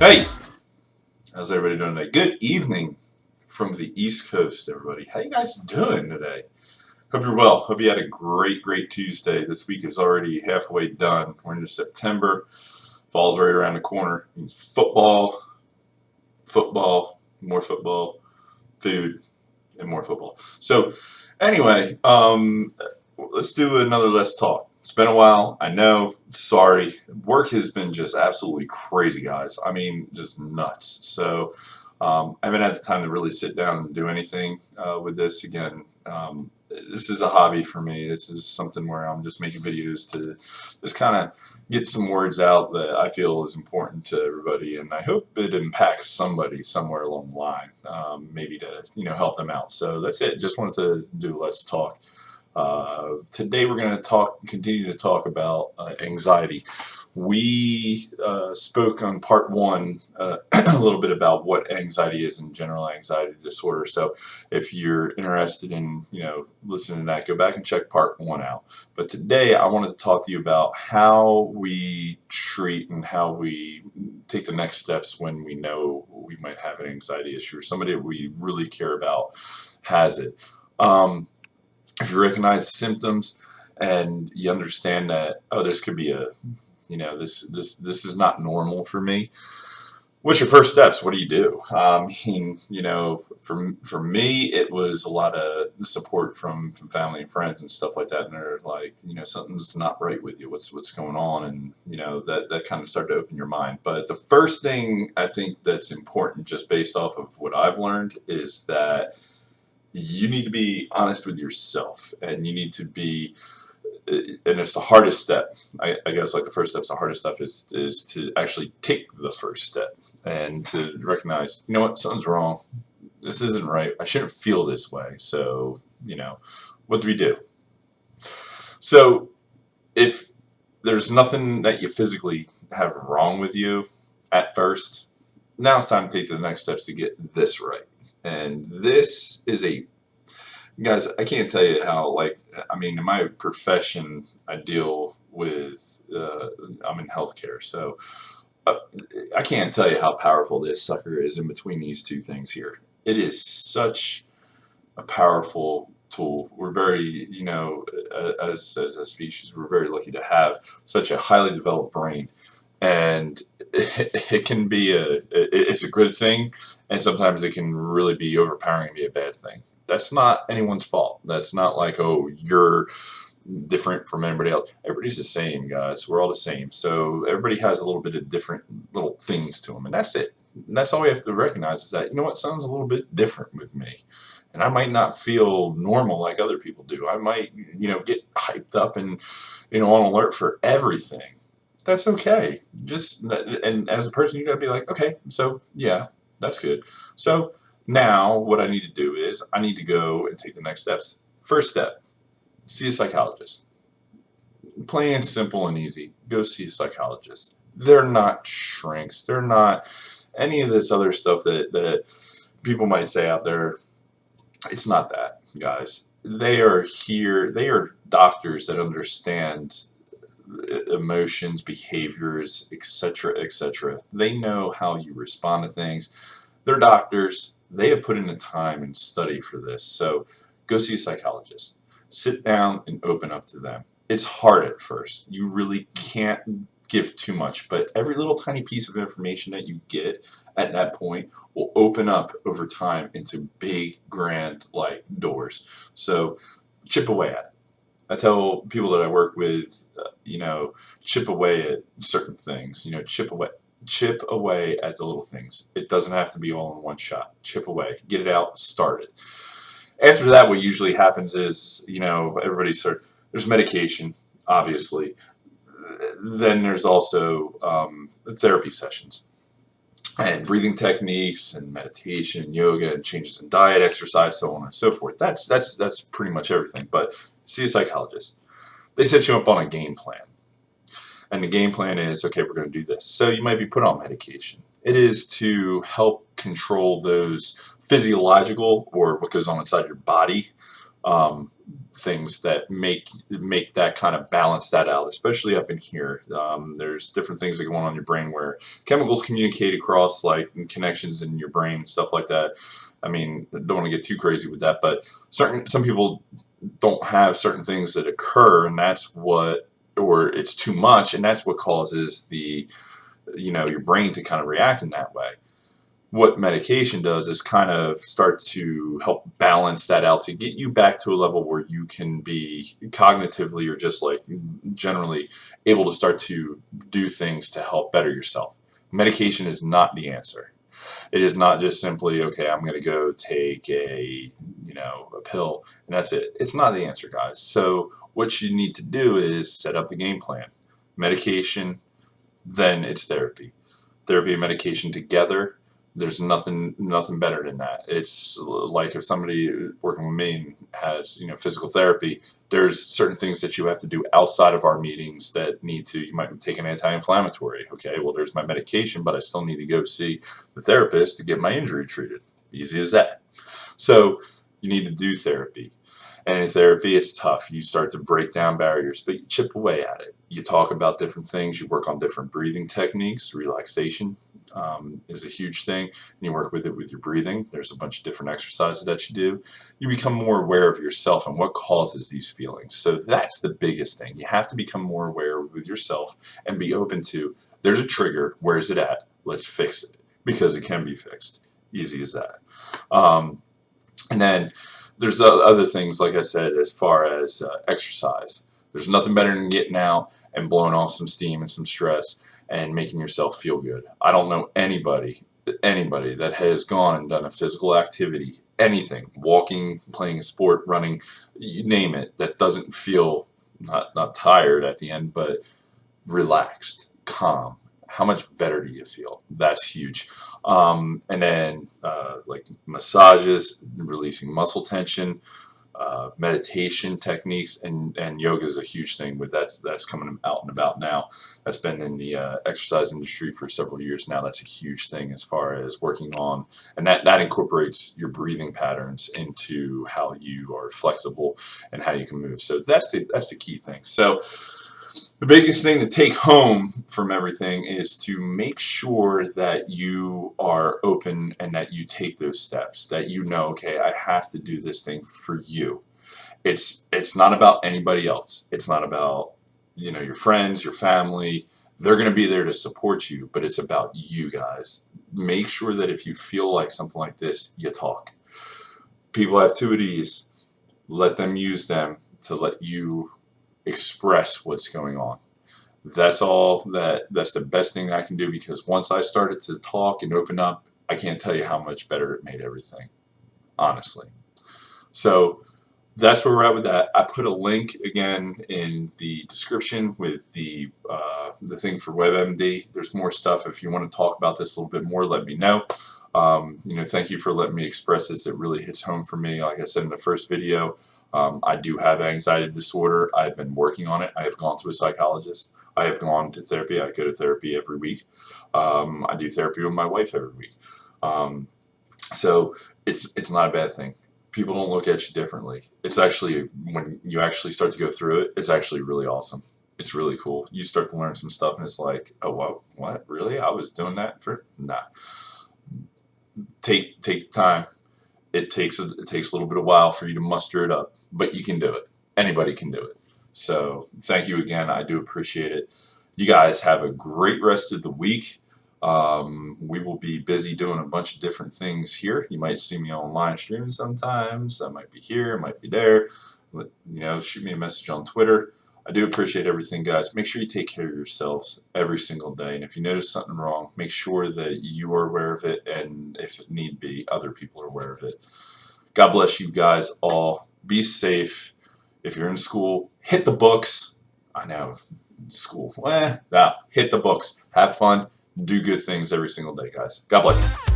Hey, how's everybody doing today? Good evening from the East Coast, everybody. How you guys doing today? Hope you're well. Hope you had a great Tuesday. This week is already halfway done. We're into September. Fall's right around the corner. It means football, more football, food, and more football. So, anyway, let's do another Let's Talk. It's been a while. I know. Sorry. Work has been just absolutely crazy, guys. I mean, just nuts. So, I haven't had the time to really sit down and do anything with this again. This is a hobby for me. This is something where I'm just making videos to just kind of get some words out that I feel is important to everybody, and I hope it impacts somebody somewhere along the line, maybe to help them out. So that's it. Just wanted to do Let's Talk. Today we're going to continue to talk about anxiety. We spoke on part one a little bit about what anxiety is and general anxiety disorder. So if you're interested in listening to that, go back and check part one out. But today I wanted to talk to you about how we treat and how we take the next steps when we know we might have an anxiety issue or somebody that we really care about has it. If you recognize the symptoms and you understand that, oh, this could be this is not normal for me. What's your first steps? What do you do? For me, it was a lot of support from family and friends and stuff like that. And they're like, something's not right with you. What's going on? And that kind of started to open your mind. But the first thing I think that's important, just based off of what I've learned, is that you need to be honest with yourself, and you need to be, and it's the hardest step. I guess like the first step's the hardest stuff is to actually take the first step and to recognize, what, something's wrong. This isn't right. I shouldn't feel this way. So, what do we do? So if there's nothing that you physically have wrong with you at first, now it's time to take the next steps to get this right. And this is guys, I can't tell you how, in my profession, I deal with, I'm in healthcare, so I can't tell you how powerful this sucker is in between these two things here. It is such a powerful tool. We're very, as a species, we're very lucky to have such a highly developed brain. And it can be it's a good thing, and sometimes it can really be overpowering and be a bad thing. That's not anyone's fault. That's not like, oh, you're different from everybody else. Everybody's the same, guys. We're all the same. So everybody has a little bit of different little things to them, and that's it. And that's all we have to recognize, is that, what sounds a little bit different with me. And I might not feel normal like other people do. I might, get hyped up and, on alert for everything. That's okay. And as a person, you got to be like, okay, so yeah, that's good. So now what I need to do is I need to go and take the next steps. First step, see a psychologist. Plain and simple and easy. Go see a psychologist. They're not shrinks. They're not any of this other stuff that people might say out there. It's not that, guys. They are here. They are doctors that understand emotions, behaviors, etc., etc. They know how you respond to things. They're doctors. They have put in the time and study for this. So go see a psychologist. Sit down and open up to them. It's hard at first. You really can't give too much, but every little tiny piece of information that you get at that point will open up over time into big, grand, doors. So chip away at it. I tell people that I work with, chip away at certain things. Chip away at the little things. It doesn't have to be all in one shot. Chip away, get it out, start it. After that, what usually happens is, there's medication, obviously. Then there's also therapy sessions and breathing techniques and meditation and yoga and changes in diet, exercise, so on and so forth. That's pretty much everything. But see a psychologist. They set you up on a game plan. And the game plan is, okay, we're going to do this. So you might be put on medication. It is to help control those physiological, or what goes on inside your body, things that make that kind of balance that out, especially up in here. There's different things that go on in your brain where chemicals communicate across like connections in your brain and stuff like that. I mean, I don't want to get too crazy with that, but some people don't have certain things that occur, and that's what, or it's too much, and that's what causes the, your brain to kind of react in that way. What medication does is kind of start to help balance that out to get you back to a level where you can be cognitively or just like generally able to start to do things to help better yourself. Medication is not the answer. It is not just simply, okay, I'm going to go take a pill and that's it. It's not the answer, guys. So what you need to do is set up the game plan. Medication, then it's therapy. Therapy and medication together, there's nothing better than that. It's like if somebody working with me has physical therapy, there's certain things that you have to do outside of our meetings that you might take an anti-inflammatory. Okay, well there's my medication, but I still need to go see the therapist to get my injury treated. Easy as that. So you need to do therapy. And in therapy, it's tough. You start to break down barriers, but you chip away at it. You talk about different things. You work on different breathing techniques. Relaxation is a huge thing. And you work with it with your breathing. There's a bunch of different exercises that you do. You become more aware of yourself and what causes these feelings. So that's the biggest thing. You have to become more aware with yourself and be open to, there's a trigger. Where is it at? Let's fix it, because it can be fixed. Easy as that. And then there's other things, like I said, as far as exercise. There's nothing better than getting out and blowing off some steam and some stress and making yourself feel good. I don't know anybody that has gone and done a physical activity, anything, walking, playing a sport, running, you name it, that doesn't feel not tired at the end, but relaxed, calm. How much better do you feel? That's huge. And then like massages, releasing muscle tension, meditation techniques, and yoga is a huge thing with that's coming out and about now. That's been in the exercise industry for several years now. That's a huge thing as far as working on, and that incorporates your breathing patterns into how you are flexible and how you can move. So that's the key thing. So the biggest thing to take home from everything is to make sure that you are open and that you take those steps, that okay, I have to do this thing for you. It's not about anybody else. It's not about your friends, your family. They're going to be there to support you, but it's about you guys. Make sure that if you feel like something like this, you talk. People have two of these. Let them use them to let you express what's going on. That's the best thing I can do, because once I started to talk and open up, I can't tell you how much better it made everything, honestly. So that's where we're at with that. I put a link again in the description with the thing for WebMD. There's more stuff. If you want to talk about this a little bit more, let me know. Thank you for letting me express this. It really hits home for me. Like I said in the first video, I do have anxiety disorder. I've been working on it. I have gone to a psychologist. I have gone to therapy. I go to therapy every week. I do therapy with my wife every week. So it's not a bad thing. People don't look at you differently. It's actually, when you actually start to go through it, it's actually really awesome. It's really cool. You start to learn some stuff and it's like, oh, what? Really? I was doing that for? Nah. Take the time. It takes a little bit of while for you to muster it up, but you can do it. Anybody can do it. So thank you again. I do appreciate it. You guys have a great rest of the week. We will be busy doing a bunch of different things here. You might see me online streaming sometimes. I might be here, I might be there. But, shoot me a message on Twitter. I do appreciate everything, guys. Make sure you take care of yourselves every single day. And if you notice something wrong, make sure that you are aware of it. And if it need be, other people are aware of it. God bless you guys all. Be safe. If you're in school, hit the books. I know, school. Hit the books. Have fun. Do good things every single day, guys. God bless.